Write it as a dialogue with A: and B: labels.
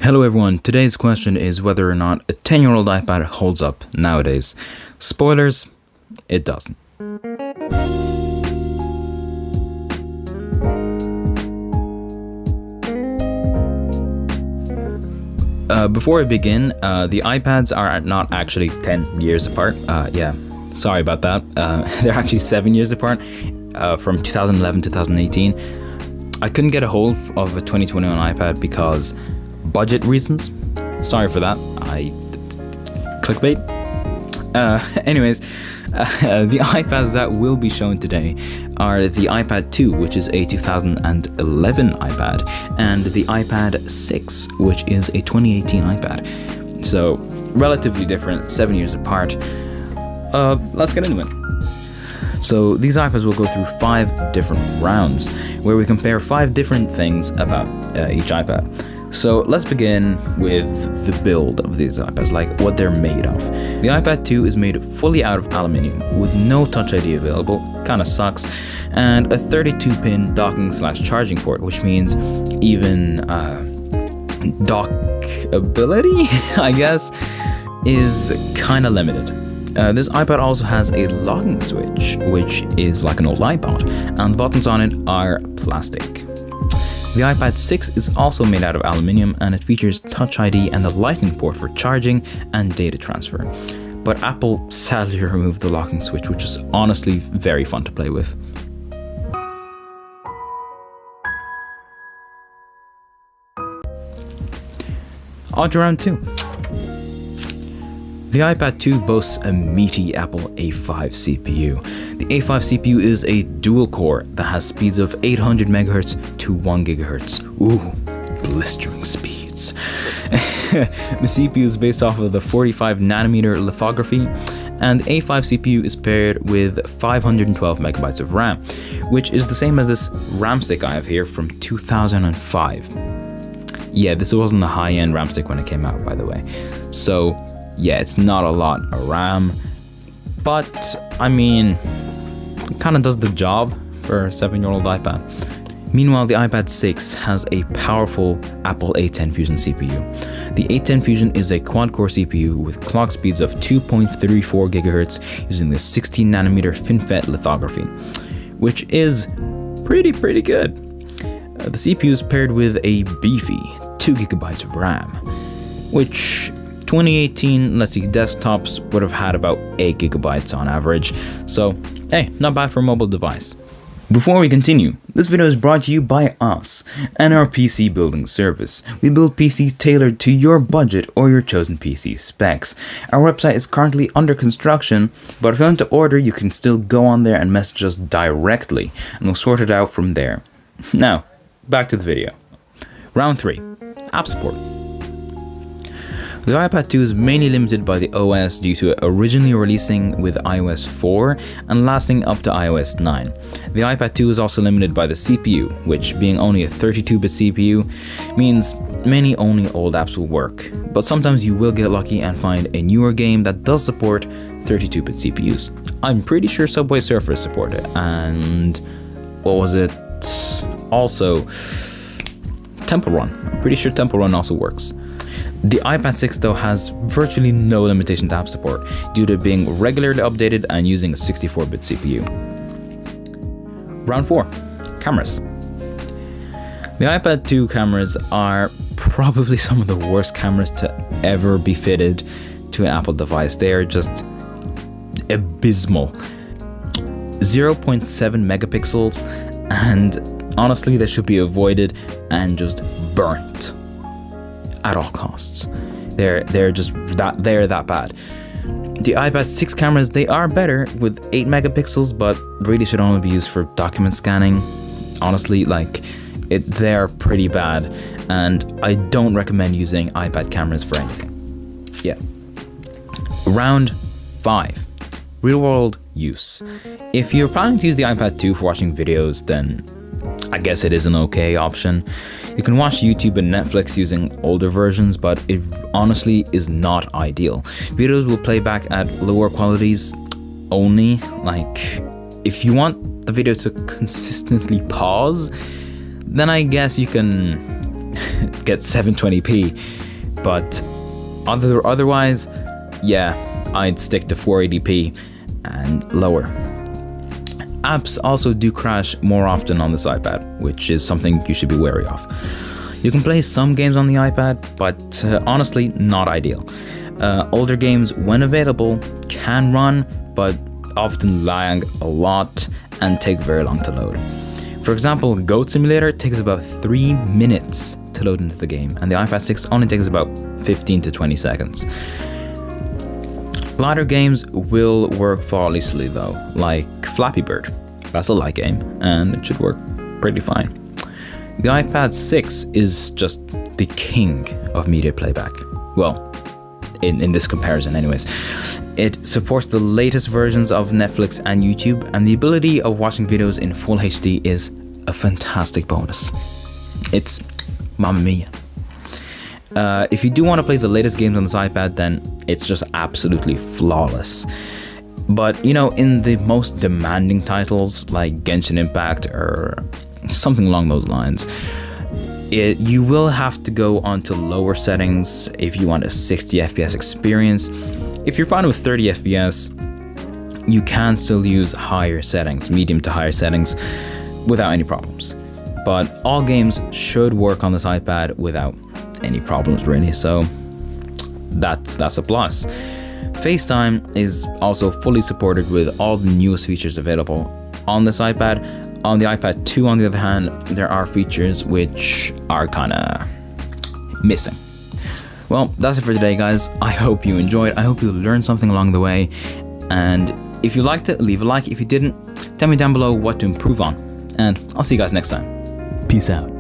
A: Hello everyone, today's question is whether or not a 10-year-old iPad holds up nowadays. Spoilers, it doesn't. Before I begin, the iPads are not actually 10 years apart. Sorry about that. They're actually 7 years apart, from 2011 to 2018. I couldn't get a hold of a 2021 iPad because budget reasons. Sorry for that. Clickbait. The iPads that will be shown today are the iPad 2, which is a 2011 iPad, and the iPad 6, which is a 2018 iPad. So, relatively different, 7 years apart. Let's get into it. So, these iPads will go through 5 different rounds, where we compare 5 different things about each iPad. So let's begin with the build of these iPads, like what they're made of. The iPad 2 is made fully out of aluminium with no Touch ID available, kinda sucks, and a 32-pin docking/charging port, which means even dockability, I guess, is kinda limited. This iPad also has a locking switch, which is like an old iPod, and the buttons on it are plastic. The iPad 6 is also made out of aluminium, and it features Touch ID and a lightning port for charging and data transfer. But Apple sadly removed the locking switch, which is honestly very fun to play with. On to round 2. The iPad 2 boasts a meaty Apple A5 CPU. The A5 CPU is a dual core that has speeds of 800 MHz to 1 GHz. Ooh, blistering speeds. The CPU is based off of the 45nm lithography, and the A5 CPU is paired with 512 MB of RAM, which is the same as this RAM stick I have here from 2005. Yeah, this wasn't the high-end RAM stick when it came out, by the way. So, yeah, it's not a lot of RAM, but I mean, it kind of does the job for a 7-year-old iPad. Meanwhile, the iPad 6 has a powerful Apple A10 Fusion CPU. The A10 Fusion is a quad-core CPU with clock speeds of 2.34 GHz using the 16nm FinFET lithography, which is pretty good. The CPU is paired with a beefy 2 GB of RAM, which 2018, let's see, desktops would have had about 8 GB on average, so hey, not bad for a mobile device. Before we continue, this video is brought to you by us and our PC building service. We build PCs tailored to your budget or your chosen PC specs. Our website is currently under construction, but if you want to order, you can still go on there and message us directly, and we'll sort it out from there. Now, back to the video. Round 3, app support. The iPad 2 is mainly limited by the OS due to it originally releasing with iOS 4 and lasting up to iOS 9. The iPad 2 is also limited by the CPU, which, being only a 32-bit CPU, means many only old apps will work. But sometimes you will get lucky and find a newer game that does support 32-bit CPUs. I'm pretty sure Subway Surfers support it, and what was it? Also, Temple Run. I'm pretty sure Temple Run also works. The iPad 6 though has virtually no limitation to app support due to it being regularly updated and using a 64-bit CPU. Round 4, cameras. The iPad 2 cameras are probably some of the worst cameras to ever be fitted to an Apple device. They are just abysmal. 0.7 megapixels, and honestly they should be avoided and just burnt at all costs. They're that bad. The iPad 6 cameras, they are better with 8 megapixels, but really should only be used for document scanning. Honestly, they're pretty bad, and I don't recommend using iPad cameras for anything. Yeah. Round 5, real world use. If you're planning to use the iPad 2 for watching videos, then I guess it is an okay option. You can watch YouTube and Netflix using older versions, but it honestly is not ideal. Videos will play back at lower qualities only. Like, if you want the video to consistently pause, then I guess you can get 720p, but otherwise, yeah, I'd stick to 480p and lower. Apps also do crash more often on this iPad, which is something you should be wary of. You can play some games on the iPad, but honestly, not ideal. Older games, when available, can run, but often lag a lot and take very long to load. For example, Goat Simulator takes about 3 minutes to load into the game, and the iPad 6 only takes about 15 to 20 seconds. Lighter games will work flawlessly though, like Flappy Bird. That's a light game, and it should work pretty fine. The iPad 6 is just the king of media playback. Well, in this comparison anyways. It supports the latest versions of Netflix and YouTube, and the ability of watching videos in full HD is a fantastic bonus. It's mamma mia. If you do want to play the latest games on this iPad, then it's just absolutely flawless. But, you know, in the most demanding titles like Genshin Impact or something along those lines, you will have to go onto lower settings if you want a 60 FPS experience. If you're fine with 30 FPS, you can still use higher settings, medium to higher settings, without any problems. But all games should work on this iPad without any problems really, so that's a plus. FaceTime is also fully supported with all the newest features available on this iPad. On the iPad 2, on the other hand, there are features which are kinda missing. Well, that's it for today, guys. I hope you enjoyed. I hope you learned something along the way. And if you liked it, leave a like. If you didn't, tell me down below what to improve on. And I'll see you guys next time. Peace out.